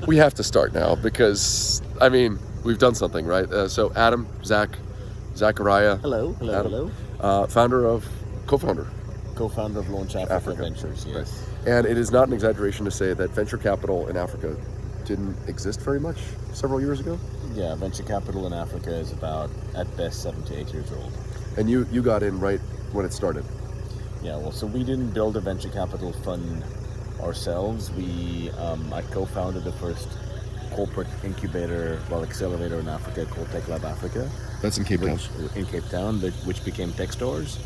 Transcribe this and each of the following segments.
We have to start now because, I mean, we've done something, right? So Adam, Zachariah. Hello, Adam, hello. Co-founder Co-founder of Launch Africa Ventures, yes. Right. And it is not an exaggeration to say that venture capital in Africa didn't exist very much several years ago. Yeah, venture capital in Africa is about, at best, 7 to 8 years old. And you got in right when it started. Yeah, well, so we didn't build a venture capital fund ourselves. I co-founded the first corporate incubator, accelerator in Africa called Tech Lab Africa. That's in Cape Town. In Cape Town, which became Techstars.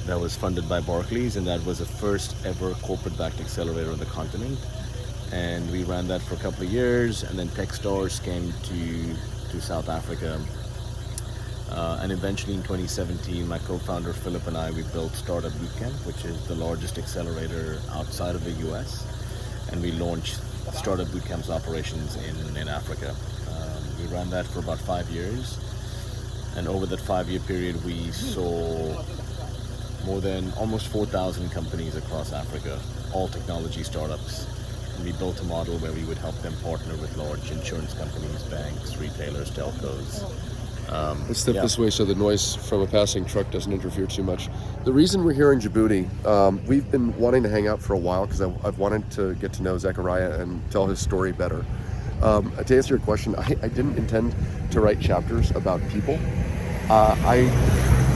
That was funded by Barclays, and that was the first ever corporate-backed accelerator on the continent. And we ran that for a couple of years, and then Techstars came to South Africa. And eventually in 2017, my co-founder Philip and I, we built Startup Bootcamp, which is the largest accelerator outside of the US. And we launched Startup Bootcamp's operations in Africa. We ran that for about 5 years. And over that 5-year period, we saw more than almost 4,000 companies across Africa, all technology startups. And we built a model where we would help them partner with large insurance companies, banks, retailers, telcos. Let's step this way so the noise from a passing truck doesn't interfere too much. The reason we're here in Djibouti, we've been wanting to hang out for a while because I've wanted to get to know Zachariah and tell his story better. To answer your question, I didn't intend to write chapters about people. I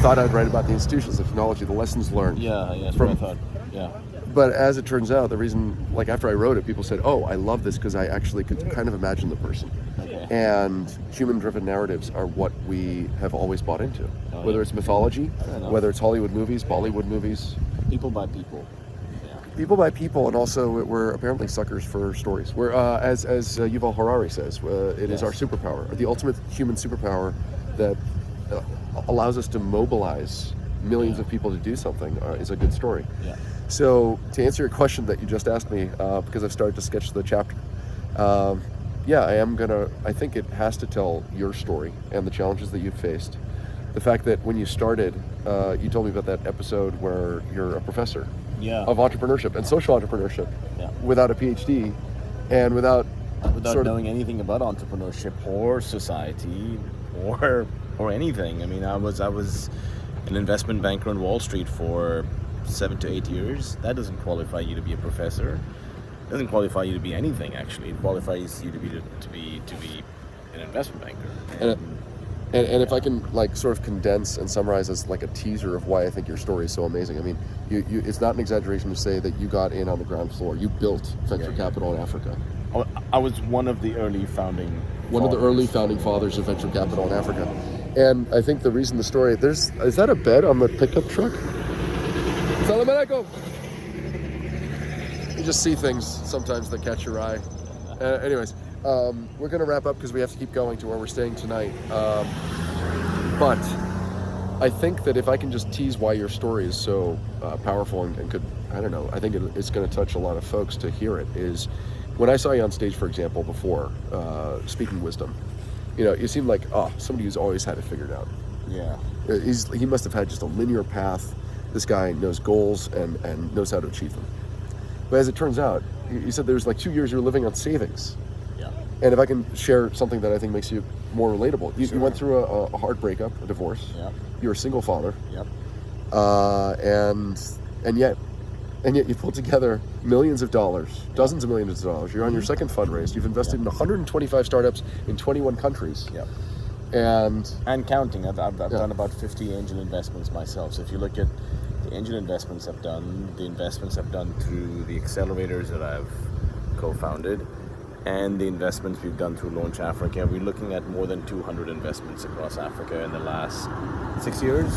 thought I'd write about the institutions, the technology, the lessons learned. Yeah, that's what I thought. Yeah. But as it turns out, the reason, like after I wrote it, people said, "Oh, I love this because I actually could kind of imagine the person." Okay. And human-driven narratives are what we have always bought into. Whether it's mythology, whether it's Hollywood movies, Bollywood movies. People by people. Yeah. People by people, and also we're apparently suckers for stories. We're, as Yuval Harari says, it is our superpower, the ultimate human superpower that allows us to mobilize millions of people to do something is a good story. Yeah. So to answer your question that you just asked me, because I've started to sketch the chapter, I think it has to tell your story and the challenges that you've faced. The fact that when you started, you told me about that episode where you're a professor of entrepreneurship and social entrepreneurship without a PhD and without knowing anything about entrepreneurship or society or anything. I mean, I was an investment banker on Wall Street for 7 to 8 years. That doesn't qualify you to be a professor. It doesn't qualify you to be anything. Actually, it qualifies you to be an investment banker. And if I can sort of condense and summarize as a teaser of why I think your story is so amazing. I mean, you it's not an exaggeration to say that you got in on the ground floor. You built venture capital in Africa. I was one of the early founding fathers of venture capital in Africa. And I think the reason the story is that a bed on the pickup truck? Salam alaikum. You just see things sometimes that catch your eye. Anyways, we're going to wrap up because we have to keep going to where we're staying tonight. But I think that if I can just tease why your story is so powerful and could, I don't know, I think it's going to touch a lot of folks to hear it, is when I saw you on stage, for example, before, speaking wisdom, you seem like, somebody who's always had it figured out. Yeah. He must have had just a linear path. This guy knows goals and knows how to achieve them. But as it turns out, you said there's 2 years you were living on savings. Yeah. And if I can share something that I think makes you more relatable. You went through a hard breakup, a divorce. Yep. You're a single father. Yep. And yet you pulled together millions of dollars, dozens of millions of dollars. You're on your second fundraise. You've invested in 125 startups in 21 countries. Yep. And counting. I've done about 50 angel investments myself. So if you look at the angel investments I've done, the investments I've done through the accelerators that I've co-founded, and the investments we've done through Launch Africa, we're looking at more than 200 investments across Africa in the last 6 years,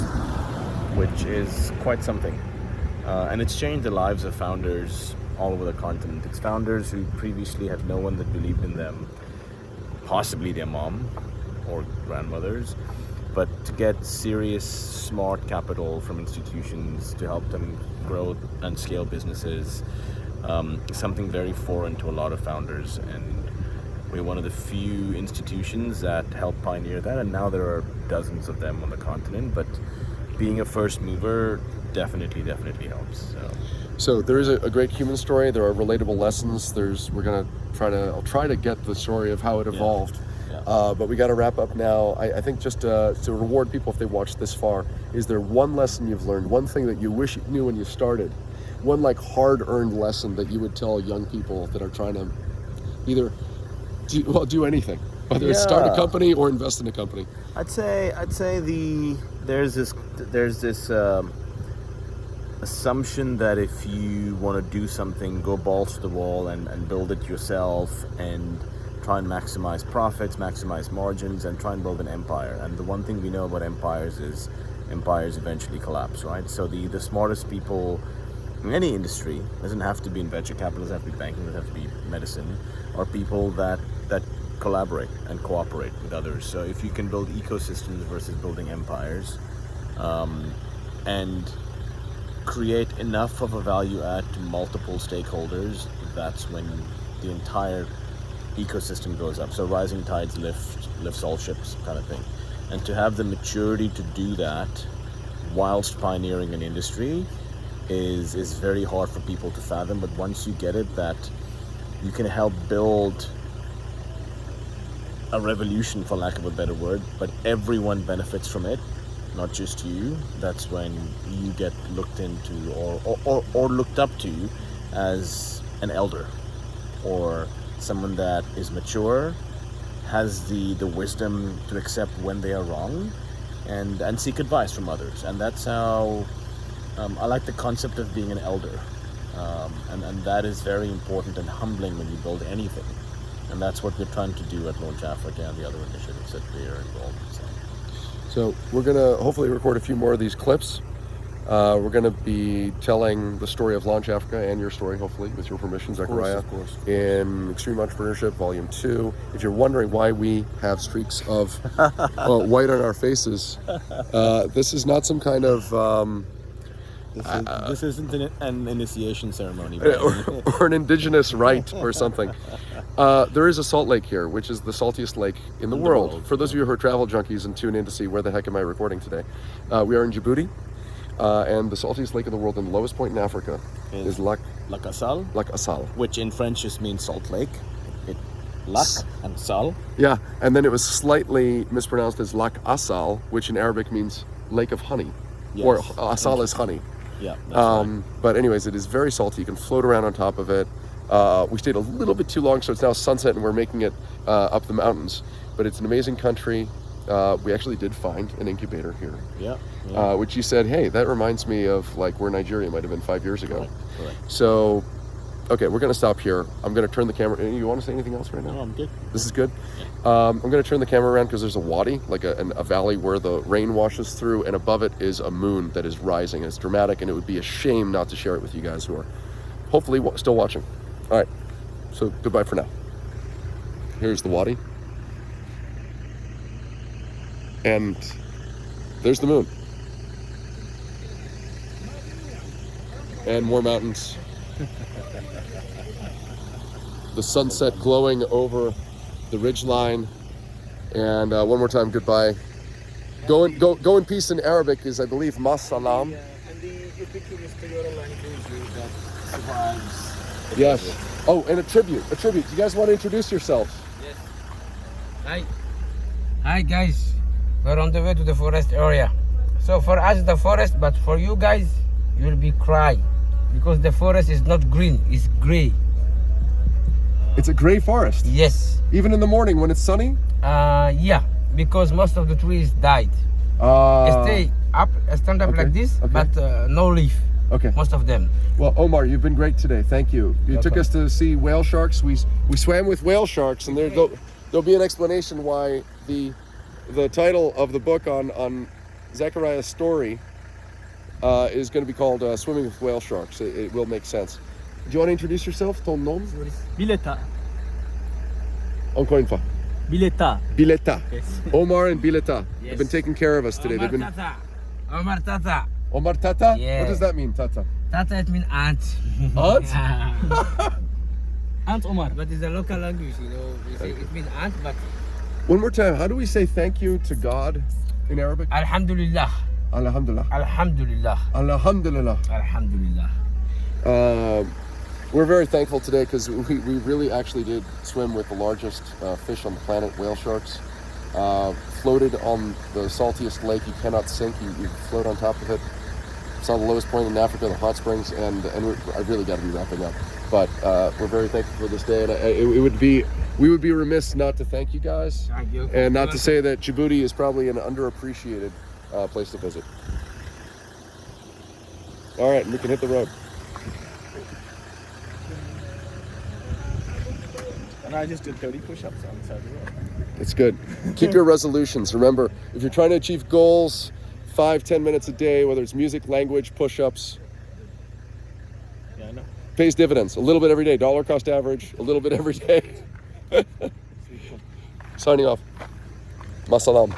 which is quite something. And it's changed the lives of founders all over the continent. It's founders who previously had no one that believed in them, possibly their mom or grandmothers, but to get serious, smart capital from institutions to help them grow and scale businesses, something very foreign to a lot of founders. And we're one of the few institutions that helped pioneer that, and now there are dozens of them on the continent. But being a first mover definitely helps. So there is a great human story. There are relatable lessons. I'll try to get the story of how it evolved. Yeah. But we got to wrap up now. I think just to reward people if they watched this far, is there one lesson you've learned, one thing that you wish you knew when you started, one like hard-earned lesson that you would tell young people that are trying to either do anything, whether it's start a company or invest in a company? I'd say there's this assumption that if you want to do something, go balls to the wall and build it yourself and try and maximize profits, maximize margins, and try and build an empire. And the one thing we know about empires is empires eventually collapse, right? So the smartest people in any industry, doesn't have to be in venture capital, doesn't have to be banking, doesn't have to be medicine, are people that collaborate and cooperate with others. So if you can build ecosystems versus building empires, and create enough of a value add to multiple stakeholders, that's when the entire ecosystem goes up. So rising tides lifts all ships kind of thing. And to have the maturity to do that whilst pioneering an industry is very hard for people to fathom. But once you get it, that you can help build a revolution, for lack of a better word, but everyone benefits from it, not just you, that's when you get looked into or looked up to as an elder, or someone that is mature, has the wisdom to accept when they are wrong, and seek advice from others. And that's how I like the concept of being an elder, and that is very important and humbling when you build anything. And that's what we're trying to do at Launch Africa and the other initiatives that we are involved in. So we're going to hopefully record a few more of these clips. We're going to be telling the story of Launch Africa and your story, hopefully, with your permission, Zachariah, of course. in Extreme Entrepreneurship Volume 2. If you're wondering why we have streaks of white on our faces, this is not some kind of... This isn't an initiation ceremony. or an indigenous rite or something. There is a salt lake here, which is the saltiest lake in the world. For those of you who are travel junkies and tune in to see where the heck am I recording today, we are in Djibouti, and the saltiest lake in the world and the lowest point in Africa is Lac Assal. Which in French just means salt lake. Lac and Sal. Yeah, and then it was slightly mispronounced as Lac Assal, which in Arabic means lake of honey, or Assal is honey. Yeah. Right. But anyways, it is very salty. You can float around on top of it. We stayed a little bit too long, so it's now sunset and we're making it up the mountains. But it's an amazing country. We actually did find an incubator here. Yeah. Which you said, hey, that reminds me of like where Nigeria might have been 5 years ago. Correct. So, okay, we're going to stop here. I'm going to turn the camera. You want to say anything else right now? No, I'm good. This is good? Yeah. I'm going to turn the camera around because there's a wadi, like a valley where the rain washes through, and above it is a moon that is rising. And it's dramatic, and it would be a shame not to share it with you guys who are hopefully still watching. All right, so goodbye for now. Here's the wadi. And there's the moon. And more mountains. The sunset glowing over the ridgeline. And one more time, goodbye. Go in peace in Arabic is, I believe, ma salam. Yeah, and the Epicurean language that survives. Yes. Oh, and a tribute. Do you guys want to introduce yourselves? Yes. Hi guys. We're on the way to the forest area. So for us the forest, but for you guys, you will be cry. Because the forest is not green, it's gray. It's a gray forest. Yes. Even in the morning when it's sunny? Yeah, because most of the trees died. Stand up like this, but no leaf. Okay. Most of them. Well, Omar, you've been great today. Thank you. You took Welcome. us to see whale sharks. We swam with whale sharks, and there'll be an explanation why the title of the book on Zachariah's story is going to be called Swimming with Whale Sharks. It will make sense. Do you want to introduce yourself? Ton nom? Bileta. Encore une fois. Bileta. Bileta. Yes. Omar and Bileta Yes. have been taking care of us today. Omar They've been Tata. Omar Tata. Omar Tata? Yeah. What does that mean, Tata? Tata it means aunt. Aunt? Aunt Omar. But it's a local language, you know. We say it means aunt, but One more time, how do we say thank you to God in Arabic? Alhamdulillah. Alhamdulillah. Alhamdulillah. Alhamdulillah. Alhamdulillah. We're very thankful today because we really actually did swim with the largest fish on the planet, whale sharks. Floated on the saltiest lake. You cannot sink. You float on top of it. Saw the lowest point in Africa, the hot springs, and I really got to be wrapping up. But we're very thankful for this day, and we would be remiss not to thank you guys, Thank you. and not to say that Djibouti is probably an underappreciated place to visit. All right, we can hit the road. And I just did 30 push-ups on the side of the road. It's good. Keep your resolutions. Remember, if you're trying to achieve goals, 5-10 minutes a day, whether it's music, language, push-ups, Yeah, I know. pays dividends. A little bit every day. Dollar cost average, a little bit every day. Signing off. Masalam.